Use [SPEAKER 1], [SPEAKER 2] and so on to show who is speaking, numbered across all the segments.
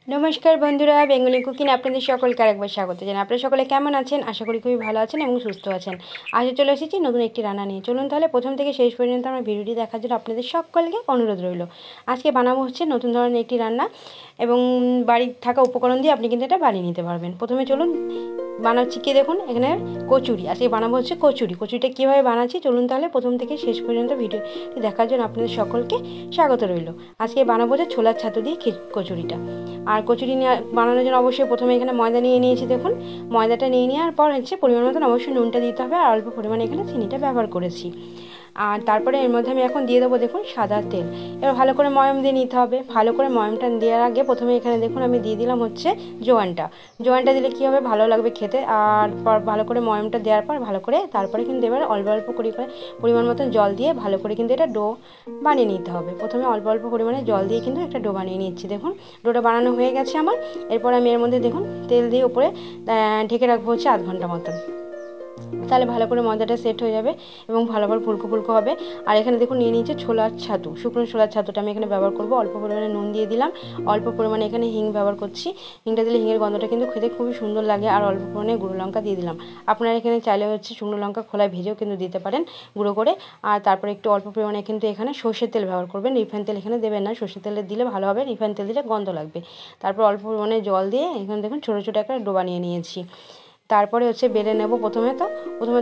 [SPEAKER 1] नमस्कार बंधुरा बेंगली कुकिंग आपनादेर सकलके आरेकबार स्वागत जानाई। आपनारा सकले केमन आछेन? आशा करी खुबই ভালো আছেন এবং সুস্থ আছেন। আজ চলে এসেছি নতুন একটি রান্না নিয়ে। চলুন তাহলে প্রথম থেকে শেষ পর্যন্ত আমার ভিডিওটি দেখার জন্য আপনাদের সকলকে অনুরোধ রইল। আজকে বানাবো হচ্ছে নতুন ধরনের একটি রান্না এবং বাড়িতে থাকা উপকরণ দিয়ে আপনি কিন্তু এটা বানিয়ে নিতে পারবেন। প্রথমে চলুন বানাচ্ছি কি দেখুন, এখানে কচুরি। আজকে বানাবো হচ্ছে কচুরি। কচুরিটা কীভাবে বানাচ্ছি চলুন তাহলে প্রথম থেকে শেষ পর্যন্ত ভিডিওটি দেখার জন্য আপনাদের সকলকে স্বাগত রইল। আজকে বানাবো হচ্ছে ছোলার ছাতু দিয়ে কচুরিটা। আর কচুরি বানানোর জন্য অবশ্যই প্রথমে এখানে ময়দা নিয়ে নিয়েছি। দেখুন ময়দাটা নিয়ে নেওয়ার পর হচ্ছে পরিমাণ মতন অবশ্যই নুনটা দিতে হবে, আর অল্প পরিমাণে এখানে চিনিটা ব্যবহার করেছি। আর তারপরে এর মধ্যে আমি এখন দিয়ে দেবো দেখুন সাদা তেল। এবার ভালো করে ময়ম দিয়ে নিতে হবে। ভালো করে ময়মটা দেওয়ার আগে প্রথমে এখানে দেখুন আমি দিয়ে দিলাম হচ্ছে জোয়ানটা দিলে কী হবে, ভালো লাগবে খেতে। আর ভালো করে ময়মটা দেওয়ার পর ভালো করে তারপরে কিন্তু এবার অল্প অল্প করে পরিমাণ মতন জল দিয়ে ভালো করে কিন্তু এটা ডো বানিয়ে নিতে হবে। প্রথমে অল্প অল্প পরিমাণে জল দিয়ে কিন্তু একটা ডো বানিয়ে নিচ্ছি। দেখুন ডোটা বানানো হয়ে গেছে আমার। এরপর আমি এর মধ্যে দেখুন তেল দিয়ে উপরে ঢেকে রাখবো হচ্ছে আধ ঘন্টা মতন। তাহলে ভালো করে ময়দাটা সেট হয়ে যাবে এবং ভালোভাবে ফুলকো ফুলকো হবে। আর এখানে দেখুন নিয়ে নিয়েছে ছোলার ছাতু, শুকনো ছোলার ছাতুটা আমি এখানে ব্যবহার করব। অল্প পরিমাণে নুন দিয়ে দিলাম, অল্প পরিমাণে এখানে হিং ব্যবহার করছি। হিংটা দিলে হিঙের গন্ধটা কিন্তু খেতে খুবই সুন্দর লাগে। আর অল্প পরিমাণে গুঁড়ো লঙ্কা দিয়ে দিলাম। আপনারা এখানে চাইলে হচ্ছে শুকনো লঙ্কা খোলায় ভেজেও কিন্তু দিতে পারেন গুঁড়ো করে। আর তারপরে একটু অল্প পরিমাণে কিন্তু এখানে সর্ষের তেল ব্যবহার করবেন, রিফাইন তেল এখানে দেবেন না। সর্ষের তেলে দিলে ভালো হবে, রিফাইন তেল দিলে গন্ধ লাগবে। তারপর অল্প পরিমাণে জল দিয়ে এখানে দেখুন ছোটো ছোটো একটা ডো বানিয়ে নিয়েছি। তারপরে হচ্ছে বেলে নেব। প্রথমে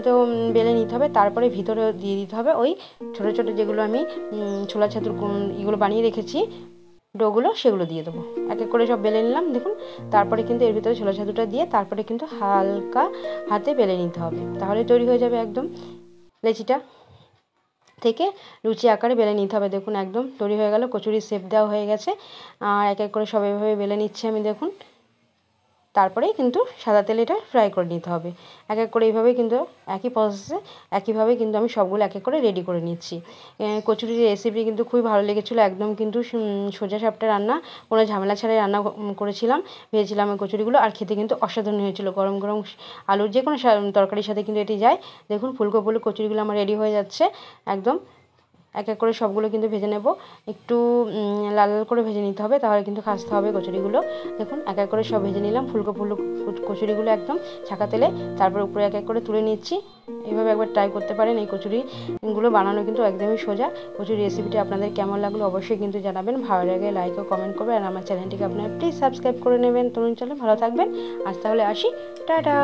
[SPEAKER 1] তো বেলে নিতে হবে, তারপরে ভিতরে দিয়ে দিতে হবে ওই ছোটো ছোটো যেগুলো আমি ছোলা ছাতুর এগুলো বানিয়ে রেখেছি ডোগুলো, সেগুলো দিয়ে দেবো। এক এক করে সব বেলে নিলাম দেখুন। তারপরে কিন্তু এর ভিতরে ছোলা ছাতুটা দিয়ে তারপরে কিন্তু হালকা হাতে বেলে নিতে হবে, তাহলে তৈরি হয়ে যাবে একদম লেচিটা থেকে লুচি আকারে বেলে নিতে হবে। দেখুন একদম তৈরি হয়ে গেল, কচুরির শেপ দেওয়া হয়ে গেছে। আর এক এক করে সব এভাবে বেলে নিচ্ছি আমি দেখুন। তারপরেই কিন্তু সাদা তেলে এটা ফ্রাই করে নিতে হবে। এক এক করে এইভাবেই কিন্তু একই প্রসেসে একইভাবে কিন্তু আমি সবগুলো এক এক করে রেডি করে নিচ্ছি। কচুরির রেসিপি কিন্তু খুবই ভালো লেগেছিলো। একদম কিন্তু সোজা সাপটা রান্না, কোনো ঝামেলা ছাড়াই রান্না করেছিলাম, ভেজেছিলাম ওই কচুরিগুলো। আর খেতে কিন্তু অসাধারণ হয়েছিল। গরম গরম আলুর যে কোনো তরকারির সাথে কিন্তু এটি যায়। দেখুন ফুলকো ফুলকো কচুরিগুলো আমার রেডি হয়ে যাচ্ছে একদম। এক এক করে সবগুলো কিন্তু ভেজে নেব। একটু লাল লাল করে ভেজে নিতে হবে, তাহলে কিন্তু খাসতে হবে কচুরিগুলো। দেখুন এক এক করে সব ভেজে নিলাম ফুলকো ফুলকো কচুরিগুলো একদম ছাকা তেলে। তারপর উপরে এক এক করে তুলে নিচ্ছি। এইভাবে একবার ট্রাই করতে পারেন। এই কচুরিগুলো বানানো কিন্তু একদমই সোজা। কচুরি রেসিপিটি আপনাদের কেমন লাগলো অবশ্যই কিন্তু জানাবেন। ভালো লাগে লাইক ও কমেন্ট করবেন। আর আমার চ্যানেলটিকে আপনারা প্লিজ সাবস্ক্রাইব করে নেবেন। তরুণ চ্যানেল ভালো থাকবেন। আজ তাহলে আসি, টাটা।